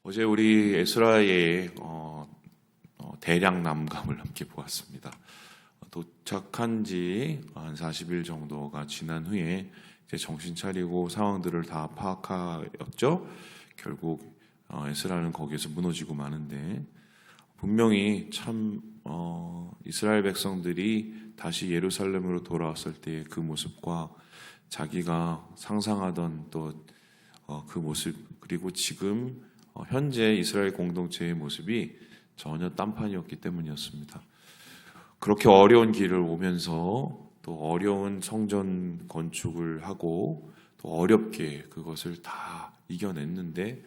어제 우리 에스라의 대량 남감을 함께 보았습니다. 도착한 지 한 40일 정도가 지난 후에 이제 정신 차리고 상황들을 다 파악하였죠. 결국 에스라는 거기에서 무너지고 마는데, 분명히 참 이스라엘 백성들이 다시 예루살렘으로 돌아왔을 때의 그 모습과 자기가 상상하던 또 그 모습, 그리고 지금 현재 이스라엘 공동체의 모습이 전혀 딴판이었기 때문이었습니다. 그렇게 어려운 길을 오면서 또 어려운 성전 건축을 하고 또 어렵게 그것을 다 이겨냈는데,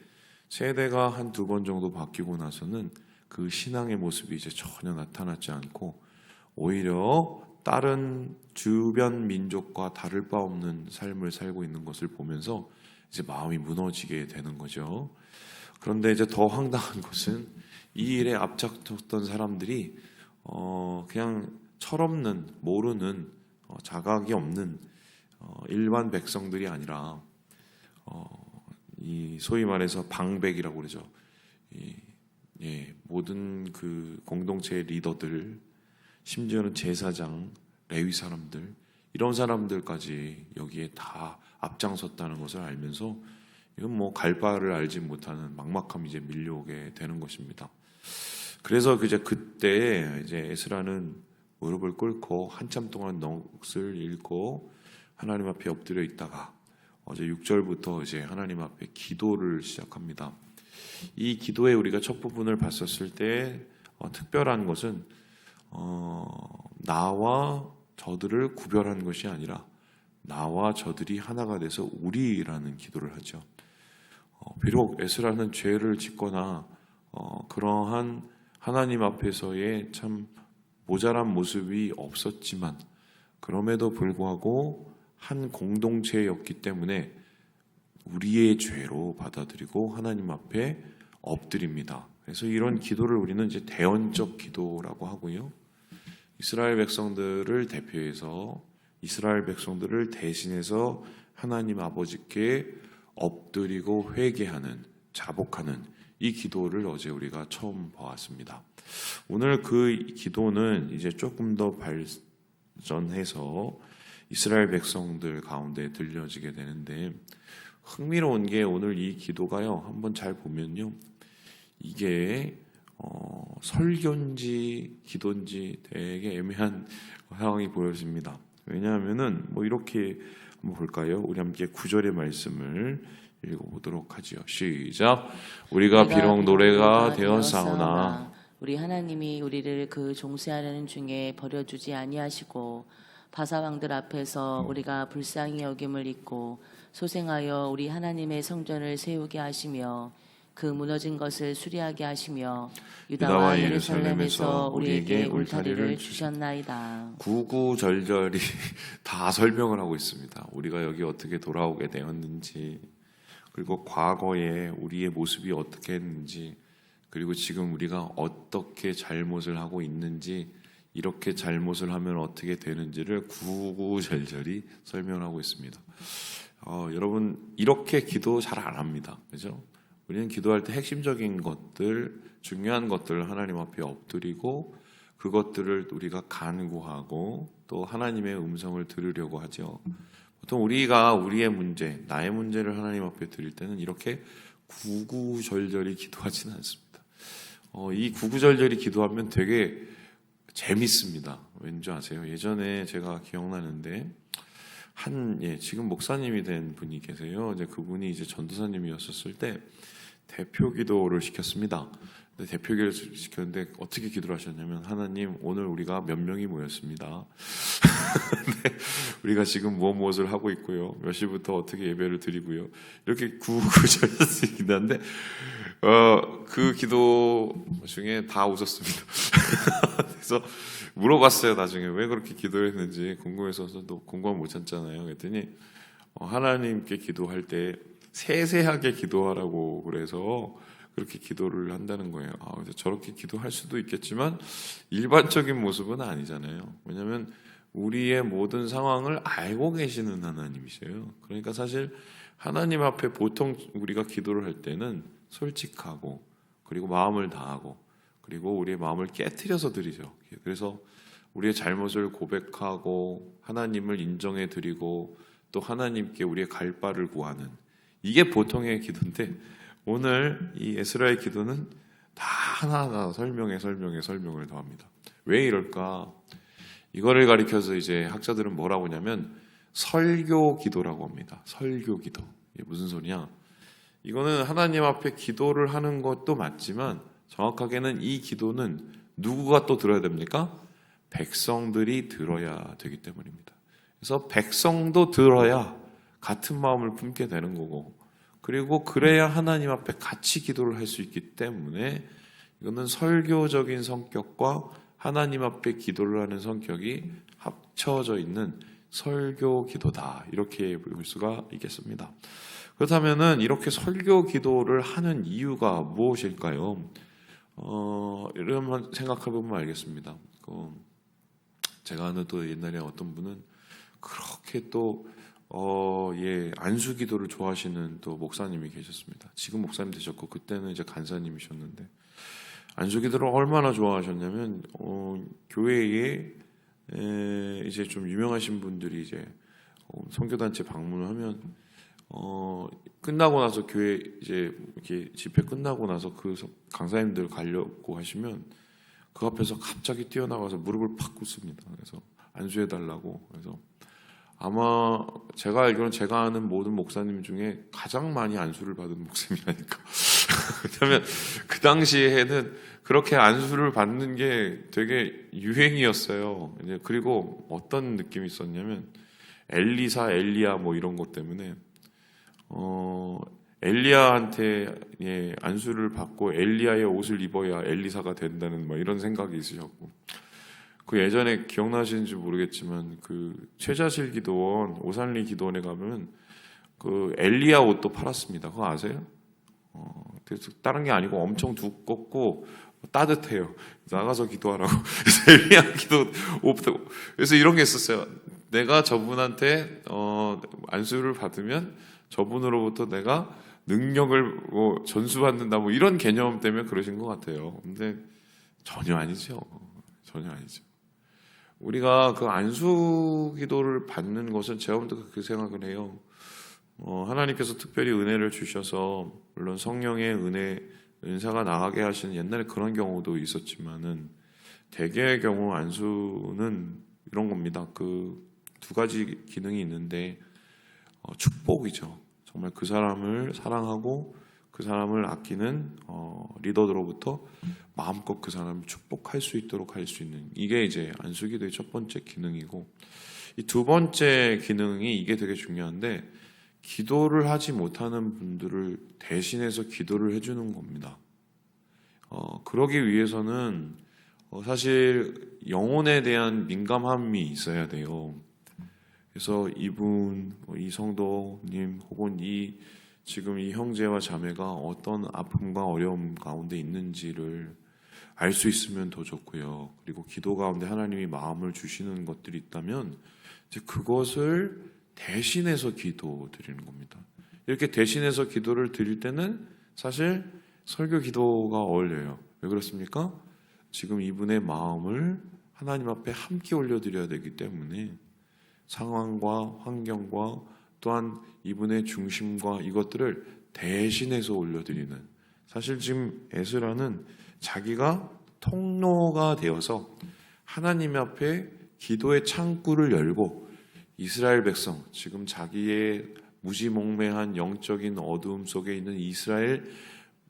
세대가 한 두 번 정도 바뀌고 나서는 그 신앙의 모습이 이제 전혀 나타나지 않고 오히려 다른 주변 민족과 다를 바 없는 삶을 살고 있는 것을 보면서 이제 마음이 무너지게 되는 거죠. 그런데 이제 더 황당한 것은 이 일에 앞장섰던 사람들이 그냥 철없는, 모르는, 자각이 없는 일반 백성들이 아니라 이 소위 말해서 방백이라고 그러죠. 모든 그 공동체의 리더들, 심지어는 제사장, 레위 사람들, 이런 사람들까지 여기에 다 앞장섰다는 것을 알면서 이건 뭐 갈 바를 알지 못하는 막막함이 이제 밀려오게 되는 것입니다. 그래서 그때 이제 에스라는 무릎을 꿇고 한참 동안 넋을 읽고 하나님 앞에 엎드려 있다가 어제 6절부터 이제 하나님 앞에 기도를 시작합니다. 이 기도에 우리가 첫 부분을 봤었을 때 특별한 것은 나와 저들을 구별한 것이 아니라 나와 저들이 하나가 돼서 우리라는 기도를 하죠. 비록 에스라는 죄를 짓거나 그러한 하나님 앞에서의 참 모자란 모습이 없었지만, 그럼에도 불구하고 한 공동체였기 때문에 우리의 죄로 받아들이고 하나님 앞에 엎드립니다. 그래서 이런 기도를 우리는 이제 대언적 기도라고 하고요. 이스라엘 백성들을 대표해서, 이스라엘 백성들을 대신해서 하나님 아버지께 엎드리고 회개하는, 자복하는 이 기도를 어제 우리가 처음 보았습니다. 오늘 그 기도는 이제 조금 더 발전해서 이스라엘 백성들 가운데 들려지게 되는데, 흥미로운 게 오늘 이 기도가요, 한번 잘 보면요, 이게 설교인지 기도인지 되게 애매한 상황이 보여집니다. 왜냐하면은 뭐 이렇게 한번 볼까요? 우리 함께 9절의 말씀을 읽어보도록 하지요. 시작. 우리가 비록 노래가 되었사오나 우리 하나님이 우리를 그 종쇄하려는 중에 버려주지 아니하시고 바사왕들 앞에서 우리가 불쌍히 여김을 입고 소생하여 우리 하나님의 성전을 세우게 하시며 그 무너진 것을 수리하게 하시며 유다와 예루살렘에서 우리에게 울타리를 주셨나이다. 구구절절히 다 설명을 하고 있습니다. 우리가 여기 어떻게 돌아오게 되었는지, 그리고 과거에 우리의 모습이 어떻게 했는지, 그리고 지금 우리가 어떻게 잘못을 하고 있는지, 이렇게 잘못을 하면 어떻게 되는지를 구구절절히 설명하고 있습니다. 여러분, 이렇게 기도 잘 안 합니다. 그죠? 우리는 기도할 때 핵심적인 것들, 중요한 것들을 하나님 앞에 엎드리고 그것들을 우리가 간구하고 또 하나님의 음성을 들으려고 하죠. 보통 우리가 우리의 문제, 나의 문제를 하나님 앞에 드릴 때는 이렇게 구구절절히 기도하지는 않습니다. 이 구구절절히 기도하면 되게 재밌습니다. 왠지 아세요? 예전에 제가 기억나는데 지금 목사님이 된 분이 계세요. 이제 그분이 이제 전도사님이었을 때 대표 기도를 시켰습니다. 근데 대표 기도를 시켰는데 어떻게 기도를 하셨냐면, 하나님, 오늘 우리가 몇 명이 모였습니다. 우리가 지금 무엇을 하고 있고요, 몇 시부터 어떻게 예배를 드리고요, 이렇게 구구절절히 기도하는데 그 기도 중에 다 웃었습니다. 그래서 물어봤어요. 나중에 왜 그렇게 기도했는지 궁금해서도 공감을 못 참잖아요. 그랬더니 하나님께 기도할 때 세세하게 기도하라고 그래서 그렇게 기도를 한다는 거예요. 그래서 저렇게 기도할 수도 있겠지만 일반적인 모습은 아니잖아요. 왜냐하면 우리의 모든 상황을 알고 계시는 하나님이세요. 그러니까 사실 하나님 앞에 보통 우리가 기도를 할 때는 솔직하고 그리고 마음을 다하고 그리고 우리의 마음을 깨트려서 드리죠. 그래서 우리의 잘못을 고백하고 하나님을 인정해 드리고 또 하나님께 우리의 갈 바를 구하는 이게 보통의 기도인데 오늘 이 에스라의 기도는 다 하나하나 설명을 더합니다. 왜 이럴까? 이거를 가리켜서 이제 학자들은 뭐라고 하냐면 설교 기도라고 합니다. 설교 기도. 이게 무슨 소리냐? 이거는 하나님 앞에 기도를 하는 것도 맞지만 정확하게는 이 기도는 누구가 또 들어야 됩니까? 백성들이 들어야 되기 때문입니다. 그래서 백성도 들어야 같은 마음을 품게 되는 거고 그리고 그래야 하나님 앞에 같이 기도를 할 수 있기 때문에 이거는 설교적인 성격과 하나님 앞에 기도를 하는 성격이 합쳐져 있는 설교 기도다. 이렇게 볼 수가 있겠습니다. 그렇다면은 이렇게 설교 기도를 하는 이유가 무엇일까요? 이런 생각해 보면 알겠습니다. 제가 아는 또 옛날에 어떤 분은 그렇게 또 안수 기도를 좋아하시는 또 목사님이 계셨습니다. 지금 목사님 되셨고 그때는 이제 간사님이셨는데 안수 기도를 얼마나 좋아하셨냐면 교회에 이제 좀 유명하신 분들이 이제 선교단체 방문을 하면 끝나고 나서 교회 이제 이렇게 집회 끝나고 나서 그 강사님들 가려고 하시면 그 앞에서 갑자기 뛰어나가서 무릎을 팍 꿇습니다. 그래서 안수해 달라고. 그래서 아마 제가 알기로는 제가 아는 모든 목사님 중에 가장 많이 안수를 받은 목사님이라니까. 왜냐하면 그 당시에는 그렇게 안수를 받는 게 되게 유행이었어요. 그리고 어떤 느낌이 있었냐면 엘리사, 엘리야 뭐 이런 것 때문에 엘리야한테 안수를 받고 엘리야의 옷을 입어야 엘리사가 된다는 뭐 이런 생각이 있으셨고 그 예전에 기억나시는지 모르겠지만 그 최자실 기도원 오산리 기도원에 가면 그 엘리야 옷도 팔았습니다. 그거 아세요? 그래서 다른 게 아니고 엄청 두껍고 따뜻해요. 나가서 기도하라고. 그래서 엘리야 기도 옷 그래서 이런 게 있었어요. 내가 저분한테 안수를 받으면 저분으로부터 내가 능력을 뭐 전수받는다 뭐 이런 개념 때문에 그러신 것 같아요. 근데 전혀 아니죠. 전혀 아니죠. 우리가 그 안수 기도를 받는 것은 제가 볼 때 그렇게 생각을 해요. 하나님께서 특별히 은혜를 주셔서 물론 성령의 은사가 나가게 하시는 옛날에 그런 경우도 있었지만은 대개의 경우 안수는 이런 겁니다. 그 두 가지 기능이 있는데 축복이죠. 정말 그 사람을 사랑하고 그 사람을 아끼는 리더들로부터 마음껏 그 사람을 축복할 수 있도록 할 수 있는 이게 이제 안수기도의 첫 번째 기능이고 이 두 번째 기능이 이게 되게 중요한데 기도를 하지 못하는 분들을 대신해서 기도를 해주는 겁니다. 그러기 위해서는 사실 영혼에 대한 민감함이 있어야 돼요. 그래서 이분, 이 성도님 혹은 지금 이 형제와 자매가 어떤 아픔과 어려움 가운데 있는지를 알 수 있으면 더 좋고요. 그리고 기도 가운데 하나님이 마음을 주시는 것들이 있다면 이제 그것을 대신해서 기도 드리는 겁니다. 이렇게 대신해서 기도를 드릴 때는 사실 설교 기도가 어울려요. 왜 그렇습니까? 지금 이분의 마음을 하나님 앞에 함께 올려드려야 되기 때문에 상황과 환경과 또한 이분의 중심과 이것들을 대신해서 올려드리는 사실 지금 에스라는 자기가 통로가 되어서 하나님 앞에 기도의 창구를 열고 이스라엘 백성 지금 자기의 무지몽매한 영적인 어두움 속에 있는 이스라엘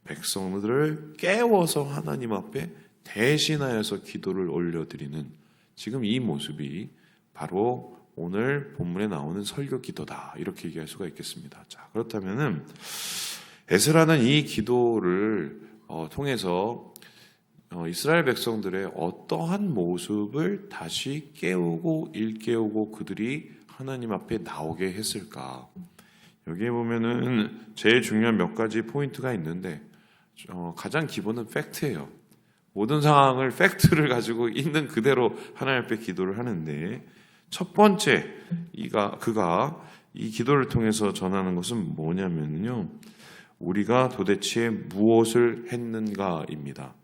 백성들을 깨워서 하나님 앞에 대신하여서 기도를 올려드리는 지금 이 모습이 바로 오늘 본문에 나오는 설교 기도다 이렇게 얘기할 수가 있겠습니다. 자, 그렇다면은 에스라는 이 기도를 통해서 이스라엘 백성들의 어떠한 모습을 다시 깨우고 일깨우고 그들이 하나님 앞에 나오게 했을까? 여기에 보면은 제일 중요한 몇 가지 포인트가 있는데 가장 기본은 팩트예요. 모든 상황을 팩트를 가지고 있는 그대로 하나님 앞에 기도를 하는데 첫 번째 그가 이 기도를 통해서 전하는 것은 뭐냐면요. 우리가 도대체 무엇을 했는가입니다.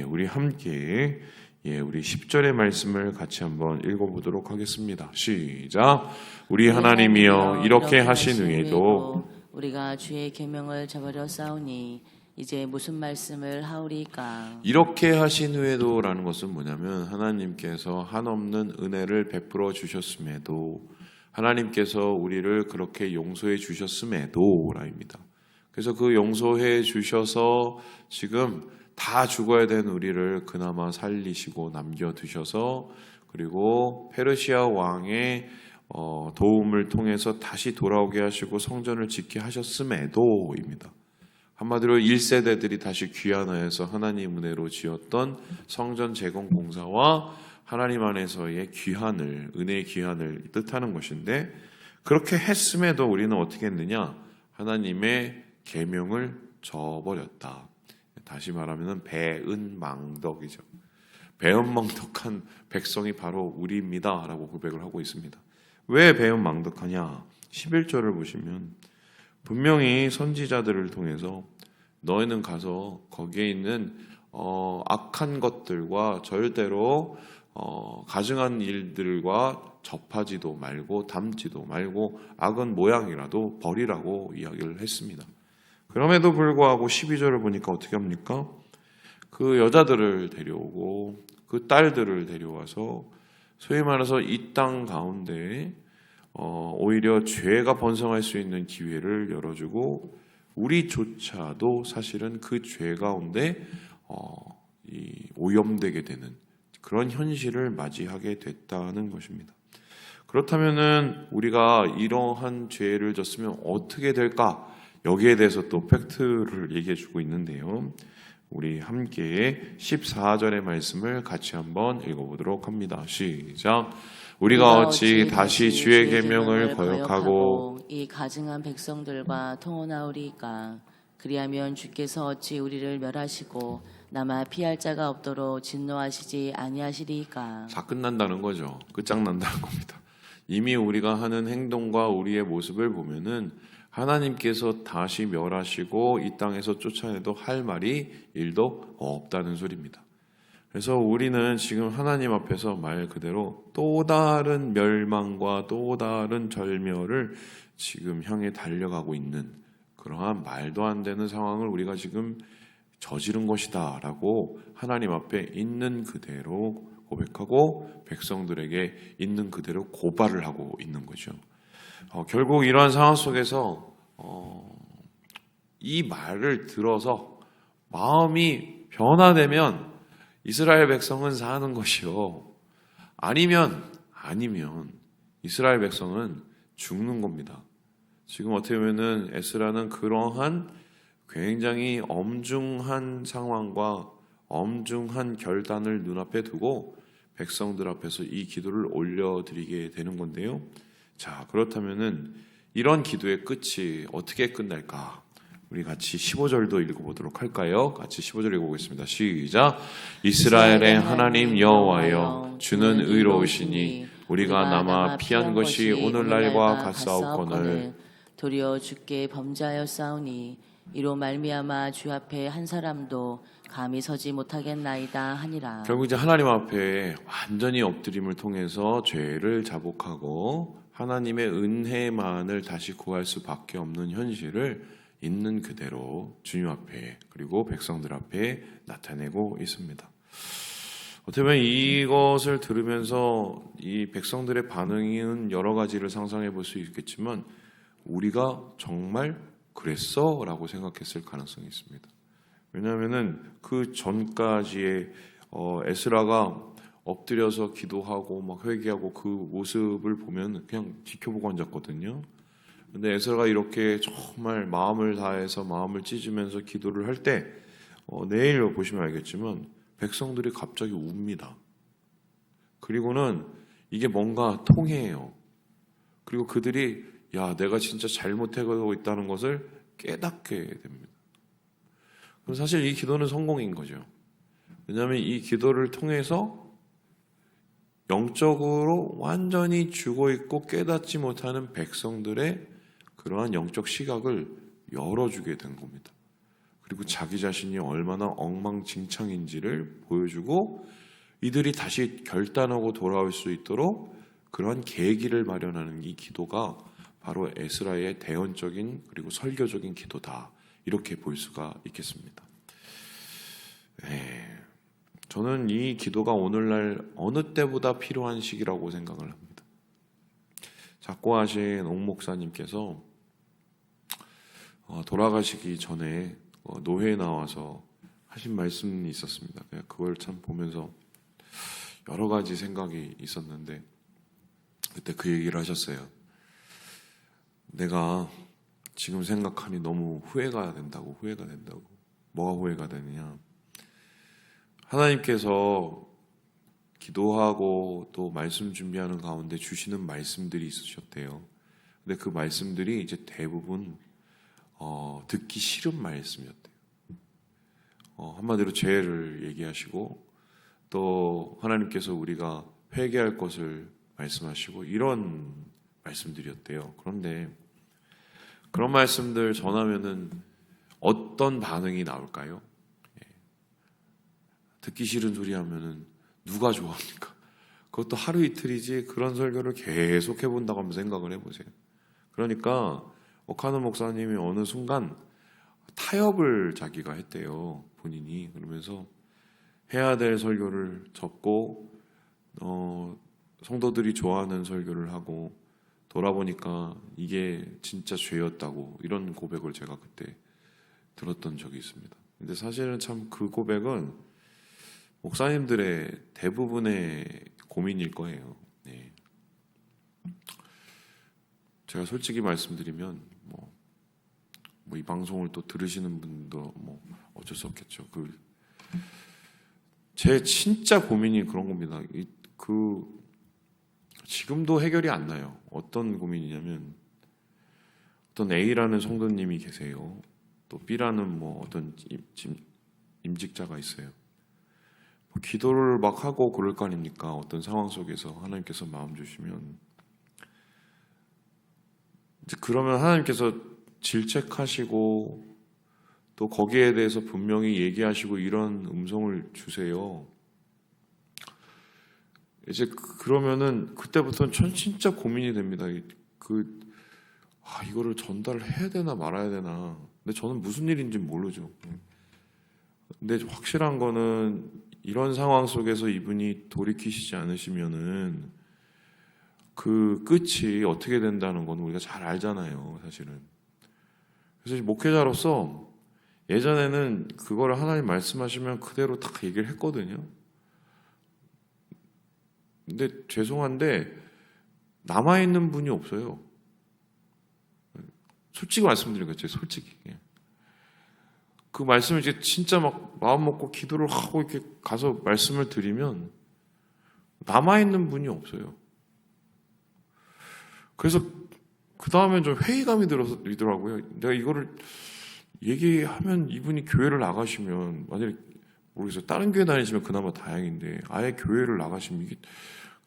우리 함께 우리 10절의 말씀을 같이 한번 읽어보도록 하겠습니다. 시작. 우리 하나님이여 이렇게 하신 후에도 우리가 주의 계명을 저버려 싸우니 이제 무슨 말씀을 하오리까. 이렇게 하신 후에도 라는 것은 뭐냐면 하나님께서 한없는 은혜를 베풀어 주셨음에도 하나님께서 우리를 그렇게 용서해 주셨음에도 라입니다. 그래서 그 용서해 주셔서 지금 다 죽어야 되는 우리를 그나마 살리시고 남겨두셔서 그리고 페르시아 왕의 도움을 통해서 다시 돌아오게 하시고 성전을 짓게 하셨음에도입니다. 한마디로 1세대들이 다시 귀환하여서 하나님 은혜로 지었던 성전 재건 공사와 하나님 안에서의 귀환을, 은혜의 귀환을 뜻하는 것인데 그렇게 했음에도 우리는 어떻게 했느냐? 하나님의 계명을 저버렸다. 다시 말하면 배은망덕이죠. 배은망덕한 백성이 바로 우리입니다 라고 고백을 하고 있습니다. 왜 배은망덕하냐? 11절을 보시면 분명히 선지자들을 통해서 너희는 가서 거기에 있는 악한 것들과 절대로 가증한 일들과 접하지도 말고 담지도 말고 악은 모양이라도 버리라고 이야기를 했습니다. 그럼에도 불구하고 12절을 보니까 어떻게 합니까? 그 여자들을 데려오고 그 딸들을 데려와서 소위 말해서 이 땅 가운데 오히려 죄가 번성할 수 있는 기회를 열어주고 우리조차도 사실은 그 죄 가운데 오염되게 되는 그런 현실을 맞이하게 됐다는 것입니다. 그렇다면은 우리가 이러한 죄를 졌으면 어떻게 될까? 여기에 대해서 또 팩트를 얘기해 주고 있는데요. 우리 함께 14절의 말씀을 같이 한번 읽어보도록 합니다. 시작. 우리가 어찌 다시 주의 계명을 거역하고 이 가증한 백성들과 통혼하오리까. 그리하면 주께서 어찌 우리를 멸하시고 남아 피할 자가 없도록 진노하시지 아니하시리까. 다 끝난다는 거죠. 끝장난다는 겁니다. 이미 우리가 하는 행동과 우리의 모습을 보면은 하나님께서 다시 멸하시고 이 땅에서 쫓아내도 할 말이 일도 없다는 소리입니다. 그래서 우리는 지금 하나님 앞에서 말 그대로 또 다른 멸망과 또 다른 절멸을 지금 향해 달려가고 있는 그러한 말도 안 되는 상황을 우리가 지금 저지른 것이다 라고 하나님 앞에 있는 그대로 고백하고 백성들에게 있는 그대로 고발을 하고 있는 거죠. 결국 이러한 상황 속에서 이 말을 들어서 마음이 변화되면 이스라엘 백성은 사는 것이요. 아니면 이스라엘 백성은 죽는 겁니다. 지금 어떻게 보면은 에스라는 그러한 굉장히 엄중한 상황과 엄중한 결단을 눈앞에 두고 백성들 앞에서 이 기도를 올려드리게 되는 건데요. 자, 그렇다면은 이런 기도의 끝이 어떻게 끝날까? 우리 같이 15절도 읽어보도록 할까요? 같이 15절 읽어보겠습니다. 시작. 이스라엘의 하나님 여호와여 주는 의로우시니 우리가 남아 피한 것이 오늘날과 같사옵거늘 도리어 주께 범죄하였사오니 이로 말미암아 주 앞에 한 사람도 감히 서지 못하겠나이다 하니라. 결국 이제 하나님 앞에 완전히 엎드림을 통해서 죄를 자복하고 하나님의 은혜만을 다시 구할 수밖에 없는 현실을 있는 그대로 주님 앞에 그리고 백성들 앞에 나타내고 있습니다. 어떻게 보면 이것을 들으면서 이 백성들의 반응은 여러 가지를 상상해 볼 수 있겠지만 우리가 정말 그랬어? 라고 생각했을 가능성이 있습니다. 왜냐하면은 그 전까지의 에스라가 엎드려서 기도하고 막 회개하고 그 모습을 보면 그냥 지켜보고 앉았거든요. 근데 에스라가 이렇게 정말 마음을 다해서 마음을 찢으면서 기도를 할 때 내일 보시면 알겠지만 백성들이 갑자기 웁니다. 그리고는 이게 뭔가 통해요. 그리고 그들이 야, 내가 진짜 잘못하고 있다는 것을 깨닫게 됩니다. 그럼 사실 이 기도는 성공인 거죠. 왜냐하면 이 기도를 통해서 영적으로 완전히 죽어 있고 깨닫지 못하는 백성들의 그러한 영적 시각을 열어주게 된 겁니다. 그리고 자기 자신이 얼마나 엉망진창인지를 보여주고 이들이 다시 결단하고 돌아올 수 있도록 그러한 계기를 마련하는 이 기도가 바로 에스라의 대언적인 그리고 설교적인 기도다. 이렇게 볼 수가 있겠습니다. 저는 이 기도가 오늘날 어느 때보다 필요한 시기라고 생각을 합니다. 작고하신 옥 목사님께서 돌아가시기 전에 노회에 나와서 하신 말씀이 있었습니다. 그걸 참 보면서 여러 가지 생각이 있었는데 그때 그 얘기를 하셨어요. 내가 지금 생각하니 너무 후회가 된다고. 뭐가 후회가 되느냐. 하나님께서 기도하고 또 말씀 준비하는 가운데 주시는 말씀들이 있으셨대요. 근데 그 말씀들이 이제 대부분 듣기 싫은 말씀이었대요. 한마디로 죄를 얘기하시고 또 하나님께서 우리가 회개할 것을 말씀하시고 이런 말씀들이었대요. 그런데 그런 말씀들 전하면은 어떤 반응이 나올까요? 듣기 싫은 소리 하면은 누가 좋아합니까? 그것도 하루 이틀이지 그런 설교를 계속 해본다고 한번 생각을 해보세요. 그러니까 오카노 목사님이 어느 순간 타협을 자기가 했대요. 본인이. 그러면서 해야 될 설교를 접고 성도들이 좋아하는 설교를 하고 돌아보니까 이게 진짜 죄였다고 이런 고백을 제가 그때 들었던 적이 있습니다. 근데 사실은 참 그 고백은 목사님들의 대부분의 고민일 거예요. 네. 제가 솔직히 말씀드리면 뭐 이 방송을 또 들으시는 분도 뭐 어쩔 수 없겠죠. 제 진짜 고민이 그런 겁니다. 지금도 해결이 안 나요. 어떤 고민이냐면 어떤 A라는 성도님이 계세요. 또 B라는 뭐 어떤 임직자가 있어요. 기도를 막 하고 그럴 거 아닙니까? 어떤 상황 속에서 하나님께서 마음 주시면 이제 그러면 하나님께서 질책하시고 또 거기에 대해서 분명히 얘기하시고 이런 음성을 주세요. 이제 그러면은 그때부터는 진짜 고민이 됩니다. 이거를 전달을 해야 되나 말아야 되나. 근데 저는 무슨 일인지 모르죠. 근데 확실한 거는 이런 상황 속에서 이분이 돌이키시지 않으시면은 그 끝이 어떻게 된다는 건 우리가 잘 알잖아요, 사실은. 그래서 목회자로서 예전에는 그거를 하나님 말씀하시면 그대로 딱 얘기를 했거든요. 근데 죄송한데 남아있는 분이 없어요. 솔직히 말씀드리는 거죠, 솔직히. 그 말씀을 이제 진짜 막 마음 먹고 기도를 하고 이렇게 가서 말씀을 드리면 남아있는 분이 없어요. 그래서 그 다음에 좀 회의감이 들더라고요. 내가 이거를 얘기하면 이분이 교회를 나가시면 만약에 모르겠어요. 다른 교회 다니시면 그나마 다행인데 아예 교회를 나가시면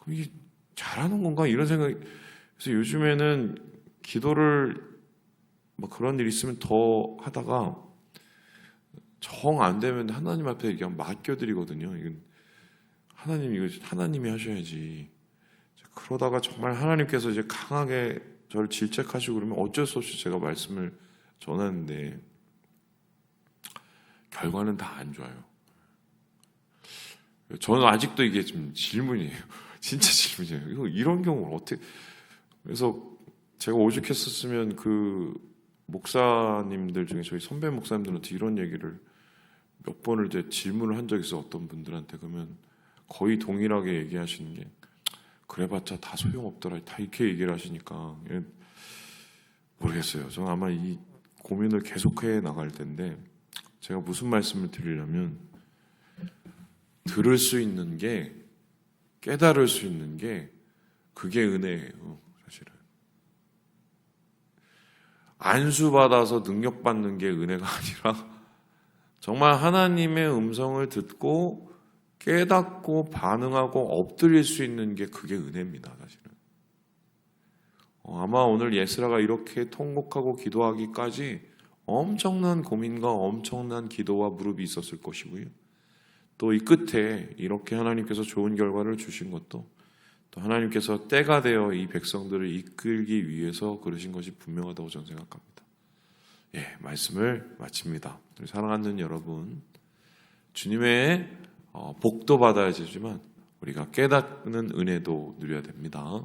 이게 잘하는 건가 이런 생각이. 그래서 요즘에는 기도를 뭐 그런 일 있으면 더 하다가 정 안 되면 하나님 앞에 그냥 맡겨드리거든요. 이건 이거 하나님이 하셔야지. 그러다가 정말 하나님께서 이제 강하게 저를 질책하시고 그러면 어쩔 수 없이 제가 말씀을 전하는데 결과는 다 안 좋아요. 저는 아직도 이게 좀 질문이에요. 진짜 질문이에요. 이런 경우를 어떻게. 그래서 제가 오죽했었으면 그 목사님들 중에 저희 선배 목사님들한테 이런 얘기를 몇 번을 이제 질문을 한 적이 있어요. 어떤 분들한테. 그러면 거의 동일하게 얘기하시는 게 그래봤자 다 소용없더라. 다 이렇게 얘기를 하시니까 모르겠어요. 저는 아마 이 고민을 계속해 나갈 텐데 제가 무슨 말씀을 드리려면 들을 수 있는 게 깨달을 수 있는 게 그게 은혜예요. 사실은 안수받아서 능력받는 게 은혜가 아니라 정말 하나님의 음성을 듣고 깨닫고 반응하고 엎드릴 수 있는 게 그게 은혜입니다. 사실은 아마 오늘 예스라가 이렇게 통곡하고 기도하기까지 엄청난 고민과 엄청난 기도와 무릎이 있었을 것이고요. 또 이 끝에 이렇게 하나님께서 좋은 결과를 주신 것도 또 하나님께서 때가 되어 이 백성들을 이끌기 위해서 그러신 것이 분명하다고 저는 생각합니다. 예, 말씀을 마칩니다. 우리 사랑하는 여러분, 주님의 복도 받아야 되지만 우리가 깨닫는 은혜도 누려야 됩니다.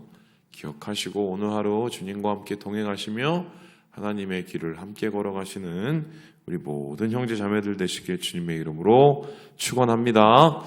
기억하시고 오늘 하루 주님과 함께 동행하시며 하나님의 길을 함께 걸어가시는 우리 모든 형제 자매들 되시길 주님의 이름으로 축원합니다.